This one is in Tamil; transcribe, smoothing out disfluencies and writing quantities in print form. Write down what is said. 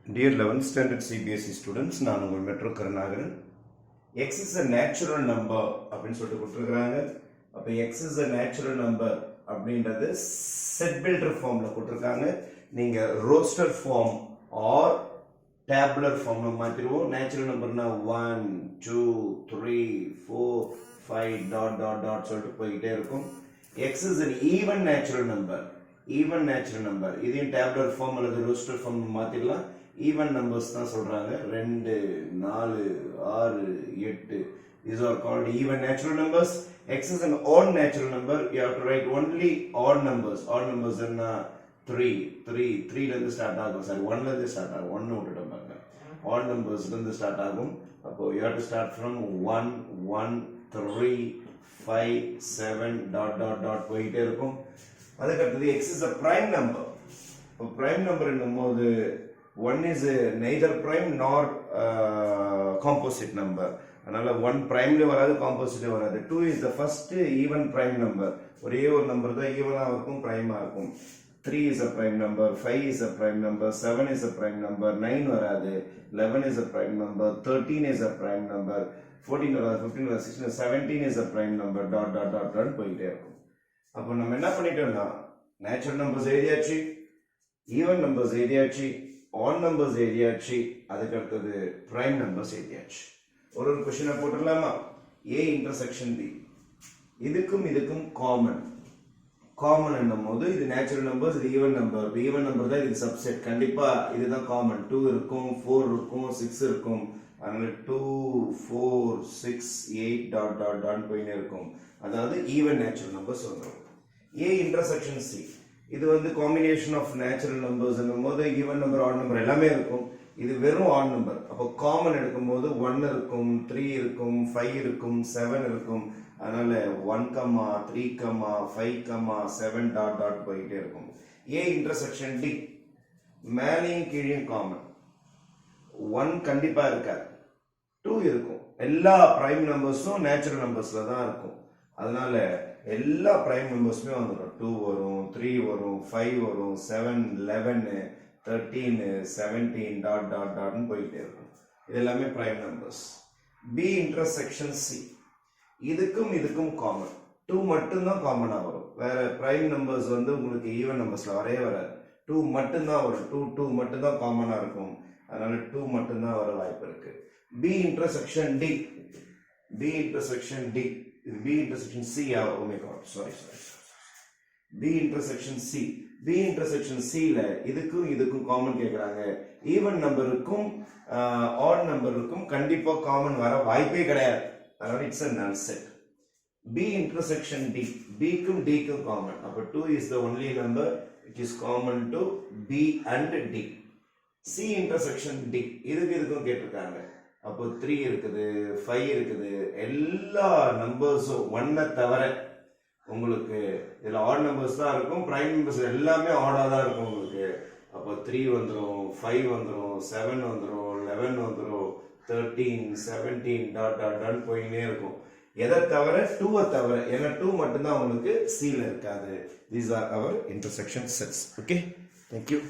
Dear 11th standard CBSE students, நான் உங்கள் metro Karunakaran. X is a natural number அப்படின்னு சொல்லிட்டு கொடுத்துருக்குறாங்க. அப்போ X is a natural number அப்படின்றது செட் பில்டர் ஃபார்மில் கொடுத்துருக்காங்க. நீங்கள் ரோஸ்டர் ஃபார்ம் ஆர் டேபுலர் ஃபார்மில் மாற்றிடுவோம். நேச்சுரல் நம்பர்னா 1, 2, 3, 4, 5 டாட் டாட் டாட் சொல்லிட்டு போய்கிட்டே இருக்கும். X is an even natural number. Even natural number இதையும் டேபுலர் ஃபார்ம் அல்லது ரோஸ்டர் ஃபார்ம் மாற்றிடலாம். ஈவன் நம்பர்ஸ் தான் சொல்கிறாங்க. 2, 4, 6, 8 these are called even natural numbers. X is an odd natural number. You have to write only odd numbers. Odd numbers என்ன 3 ல இருந்து ஸ்டார்ட் ஆகும். சாரி 1 ல இருந்து ஸ்டார்ட் ஆகும். 1 விட்டுட்டோம் பாருங்க. odd numbers ல இருந்து ஸ்டார்ட் ஆகும். அப்போ you have to start from 1, 1, 3, 5, 7 dot dot dot போயிட்டே இருக்கும். அதுக்கு அடுத்தது x is a prime number. இப்போ prime number என்னும்போது 1 is neither prime nor composite number. அதனால 1 primeல வராது, composite வராது. 2 is the first even prime number. ஒரே ஒரு நம்பர் தான் ஈவனா இருக்கும், பிரைமா இருக்கும். 3 is a prime number, 5 is a prime number, 7 is a prime number, 9 வராது, 11 is a prime number, 13 is a prime number, 14 வராது, 15 வராது, 16, 17 is a prime number dot dot dot dot போயிட்டே இருக்கும். அப்போ நம்ம என்ன பண்ணிட்டோம்னா நேச்சுரல் நம்பர்ஸ் எழுதியாச்சு, ஈவன் நம்பர்ஸ் எழுதியாச்சு, ஆட் நம்பர்ஸ் எழுதியாச்சு, அதுக்கு அடுத்தது பிரைம் நம்பர்ஸ் எழுதியாச்சு. ஒரு கொஸ்டினை போட்டுடலாமா? A இன்டர்செக்ஷன் B இதுக்கும் இதுக்கும் காமன் என்னும் போது இது நேச்சுரல் நம்பர்ஸ், இது ஈவன் நம்பர் தான் இது சப்செட். கண்டிப்பா இதுதான் காமன். 2 இருக்கும், 4 இருக்கும், 6 இருக்கும். அதனால 2, 4, 6, 8 டாட் டாட் டாட் போயினே இருக்கும். அதாவது ஈவன் நேச்சுரல் நம்பர்ஸ் வந்துடும். A இன்டர்செக்ஷன் C இது வந்து காம்பினேஷன் ஆஃப் நேச்சுரல் நம்பர்ஸ் போது ஈவன் நம்பர் ஆட் நம்பர் எல்லாமே இருக்கும். இது வெறும் ஆட் நம்பர். அப்போ காமன் எடுக்கும்போது 1 இருக்கும், 3 இருக்கும், 5 இருக்கும், 7 இருக்கும். அதனால 1, 3, 5, 7 டாட் டாட் போயிட்டே இருக்கும். A இன்டர்செக்ஷன் D மேலையும் கீழையும் காமன். 1 கண்டிப்பா இருக்காது, 2 இருக்கும். எல்லா பிரைம் நம்பர்ஸும் நேச்சுரல் நம்பர்ஸ்ல தான் இருக்கும். அதனால எல்லா பிரைம் நம்பர்ஸுமே வந்துடும். 2 வரும், 3 வரும், 5 வரும், 7, 11, 13, 17 டாட் டாட் டாட்னு போயிட்டே இருக்கும். இது எல்லாமே prime numbers. B intersection C இதுக்கும் இதுக்கும் காமன். 2 மட்டும்தான் காமனா வரும். வேற பிரைம் நம்பர்ஸ் வந்து உங்களுக்கு ஈவன் நம்பர்ஸ்ல வரவே வராது. 2 மட்டும்தான் வரும். 2 மட்டும்தான் காமனா இருக்கும். அதனால 2 மட்டும்தான் வர வாய்ப்பு இருக்கு. B intersection D B intersection D இது B intersection C. oh my god sorry B intersection C C ல இதுக்கும் இதுக்கும் காமன் கேக்குறாங்க. ஈவன் நம்பருக்கும் ஆட் நம்பருக்கும் கண்டிப்பா காமன் வர வாய்ப்பே கிடையாது. அதனால it's a null set. B intersection D B க்கும் D க்கும் காமன். அப்ப 2 is the only number which is common to B and D. C intersection D இதுக்கும் கேட்டிருக்காங்க. அப்போ 3 இருக்குது, 5 இருக்குது. எல்லா நம்பர்ஸும் 1 தவிர உங்களுக்கு இதுல ஆட் நம்பர்ஸ் தான் இருக்கும். பிரைம் நம்பர்ஸ் எல்லாமே ஆடா தான் இருக்கும் உங்களுக்கு. அப்போ 3 வந்துடும், 5 வந்துடும், 7 வந்துடும், 11 வந்துடும், 13, 17 டாட் டாட் டாட் போயினே இருக்கும். எதை தவிர 2 தவிர. ஏன்னா 2 மட்டும்தான் உங்களுக்கு C ல இருக்காது. These are our intersection sets. Okay, thank you.